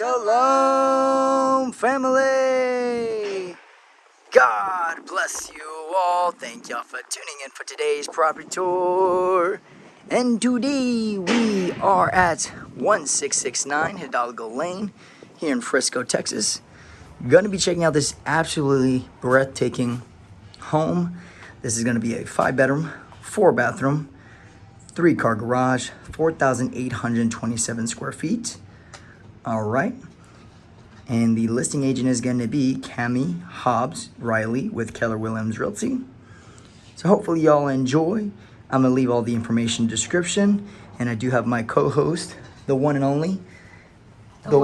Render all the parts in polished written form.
Shalom, family! God bless you all. Thank y'all for tuning in for today's property tour. And today we are at 1669 Hidalgo Lane here in Frisco, Texas. Gonna be checking out this absolutely breathtaking home. This is gonna be a 5-bedroom, 4-bathroom, 3-car garage, 4,827 square feet. All right. And the listing agent is going to be Cami, Hobbs, Riley with Keller Realty. So hopefully y'all enjoy. I'm going to leave all the information in the description. And I do have my co-host, the one and only. The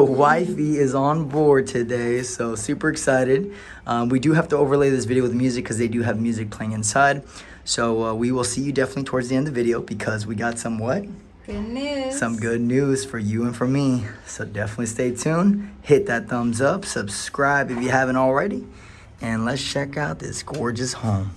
wifey is on board today, so super excited. We do have to overlay this video with music because they do have music playing inside. So we will see you definitely towards the end of the video because we got some what? Good news. Some good news for you and for me. So definitely stay tuned. Hit that thumbs up. Subscribe if you haven't already. And let's check out this gorgeous home.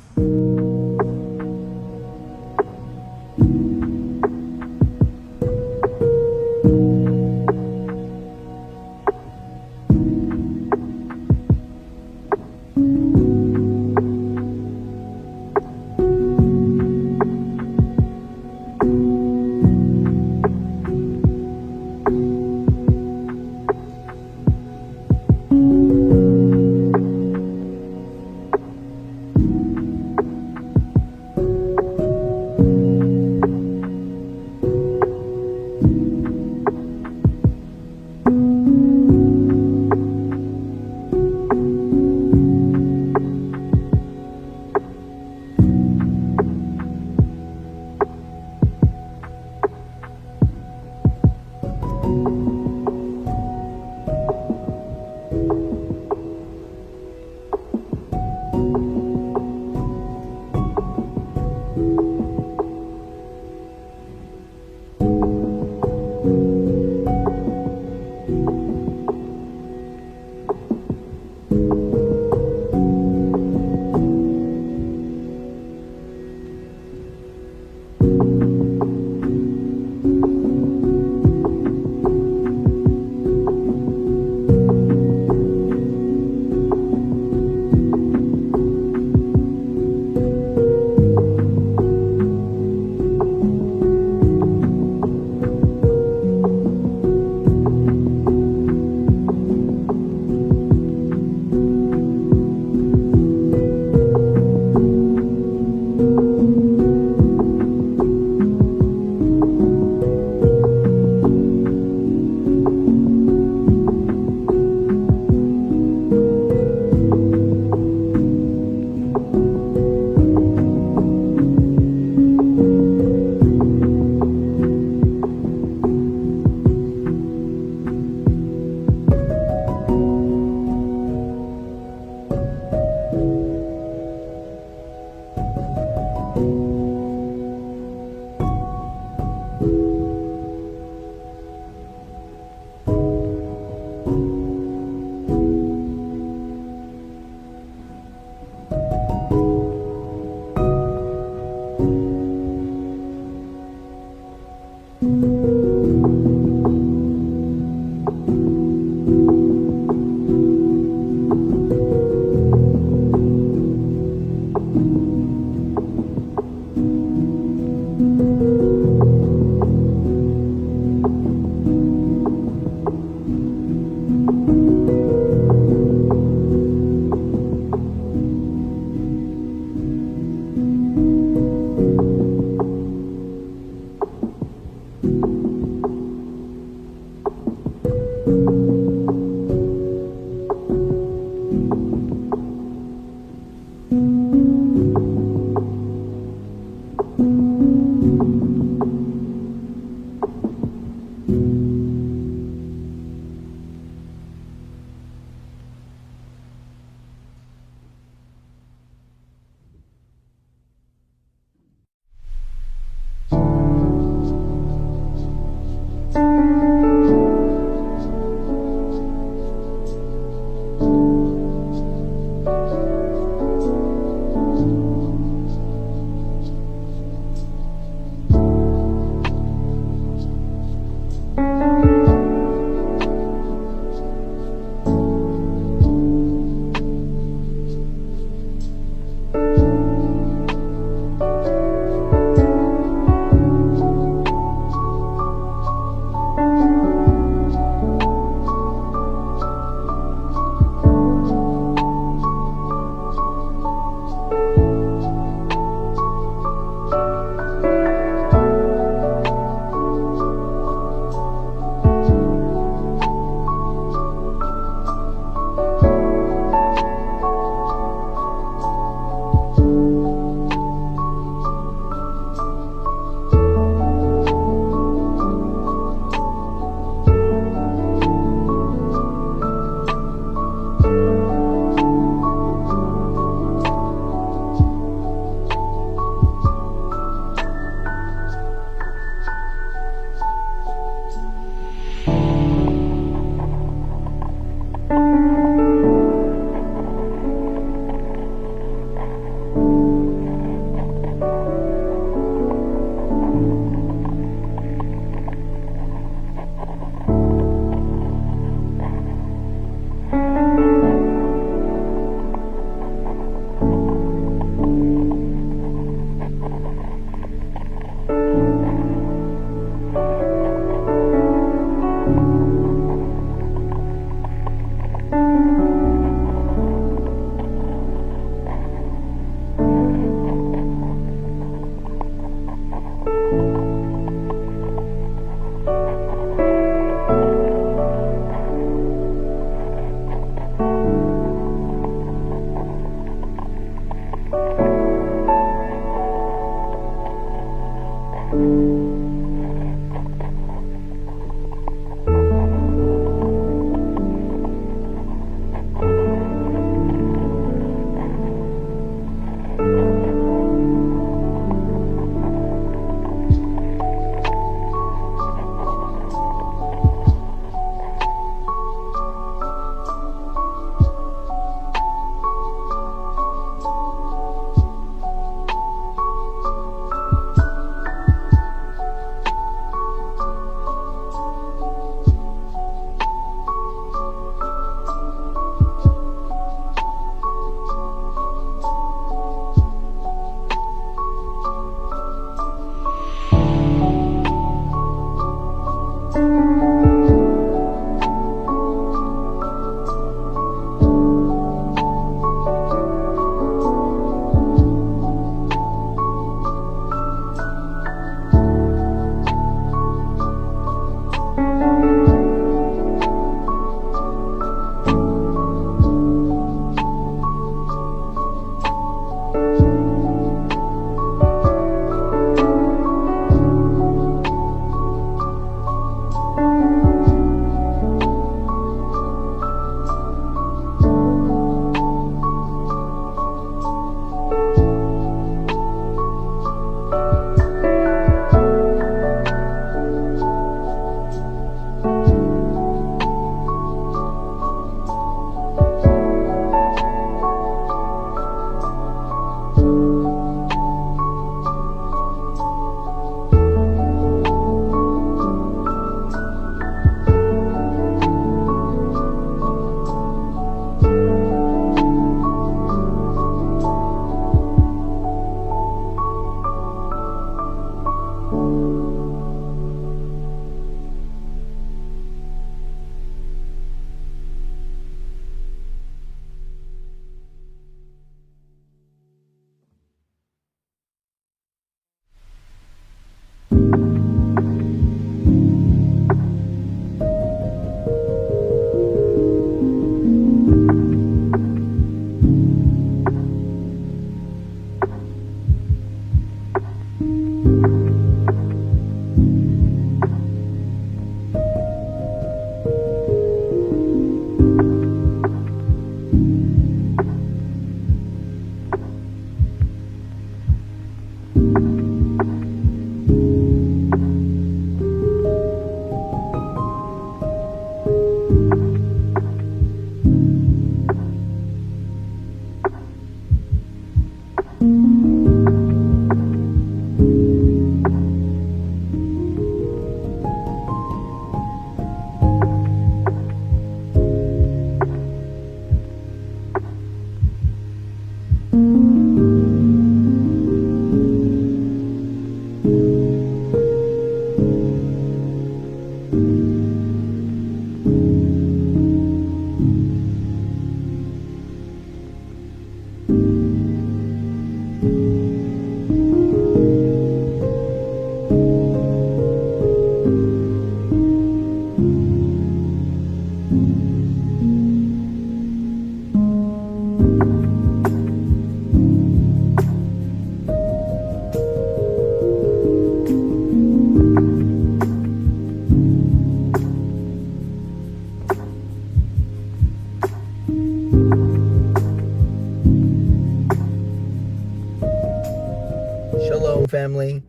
family.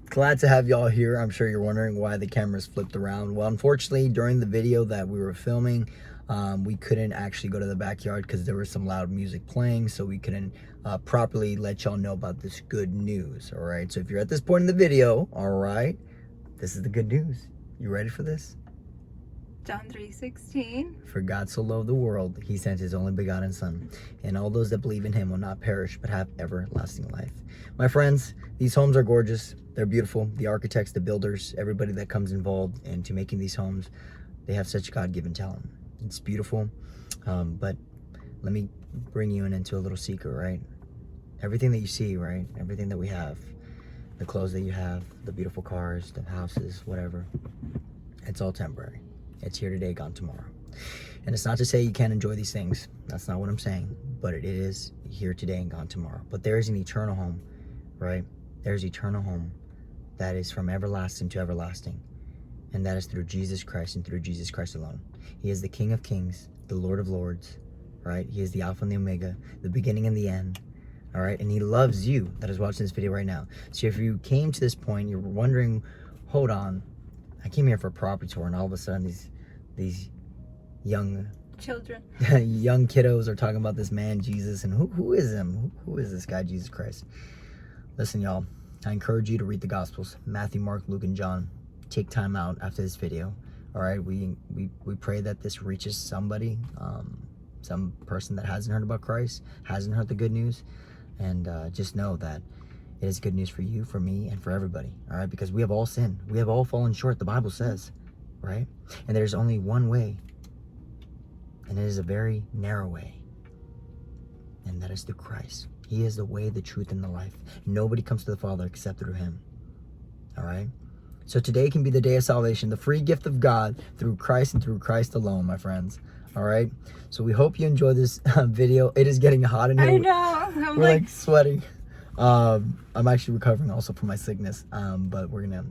Glad to have y'all here. I'm sure you're wondering why the camera's flipped around. Well, unfortunately, during the video that we were filming, we couldn't actually go to the backyard because there was some loud music playing, so we couldn't properly let y'all know about this good news. All right, so if you're at this point in the video, all right, this is the good news. You ready for this? John 3:16. For God so loved the world, he sent his only begotten Son, and all those that believe in him will not perish but have everlasting life. My friends, these homes are gorgeous. They're beautiful. The architects, the builders, everybody that comes involved into making these homes, they have such God-given talent. It's beautiful, but let me bring you into a little secret, right? Everything that you see, right? Everything that we have, the clothes that you have, the beautiful cars, the houses, whatever, it's all temporary. It's here today, gone tomorrow. And it's not to say you can't enjoy these things. That's not what I'm saying. But it is here today and gone tomorrow. But there is an eternal home, right? There's eternal home that is from everlasting to everlasting. And that is through Jesus Christ and through Jesus Christ alone. He is the King of Kings, the Lord of Lords, right? He is the Alpha and the Omega, the beginning and the end, all right? And he loves you that is watching this video right now. So if you came to this point, you're wondering, hold on, I came here for a property tour, and all of a sudden these young Children, young kiddos are talking about this man Jesus, and who is him? Who is this guy Jesus Christ? Listen, y'all, I encourage you to read the Gospels: Matthew, Mark, Luke, and John. Take time out after this video. All right, we pray that this reaches somebody, some person that hasn't heard about Christ, hasn't heard the good news, and just know that it is good news for you, for me, and for everybody, all right? Because we have all sinned. We have all fallen short, the Bible says, right? And there's only one way, and it is a very narrow way, and that is through Christ. He is the way, the truth, and the life. Nobody comes to the Father except through him, all right? So today can be the day of salvation, the free gift of God through Christ and through Christ alone, my friends, all right? So we hope you enjoy this video. It is getting hot in here. I know. We're like sweating. I'm actually recovering also from my sickness, but we're gonna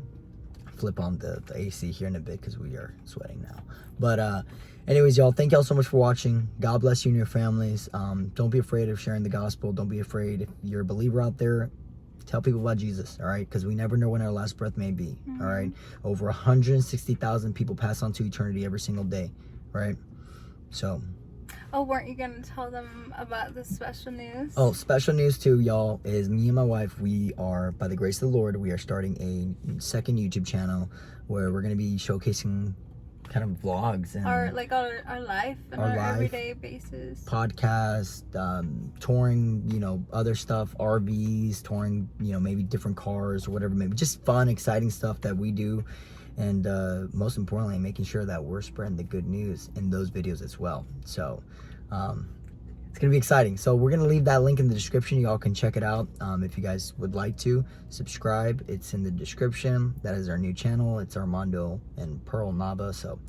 flip on the AC here in a bit because we are sweating now. But anyways, y'all, thank y'all so much for watching. God bless you and your families. Don't be afraid of sharing the gospel. Don't be afraid. If you're a believer out there, tell people about Jesus, all right? Because we never know when our last breath may be, all right? Over 160,000 people pass on to eternity every single day, right? So Oh, weren't you going to tell them about the special news? oh, special news too, y'all, is me and my wife, we are, by the grace of the Lord, we are starting a second YouTube channel where we're going to be showcasing kind of vlogs and our life and our everyday basis. Podcast, touring, you know, other stuff, RVs, touring, you know, maybe different cars or whatever, maybe just fun, exciting stuff that we do. And most importantly, making sure that we're spreading the good news in those videos as well. So it's gonna be exciting. So we're gonna leave that link in the description. Y'all can check it out if you guys would like to subscribe. It's in the description. That is our new channel. It's Armando and Pearl Nava. So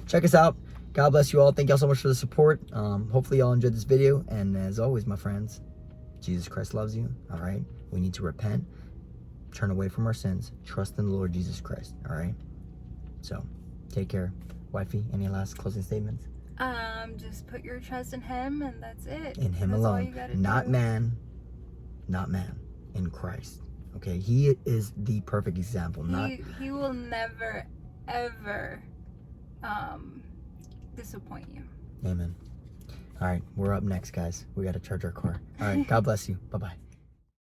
check us out. God bless you all. Thank y'all so much for the support. Hopefully y'all enjoyed this video. And as always, my friends, Jesus Christ loves you. All right, we need to repent, turn away from our sins, trust in the Lord Jesus Christ. All right. So, take care. Wifey, any last closing statements? Just put your trust in him, and that's it. In him that's alone. All you gotta not do. man, not man. In Christ. Okay, he is the perfect example. He will never, ever disappoint you. Amen. All right, we're up next, guys. We got to charge our car. All right, God bless you. Bye-bye.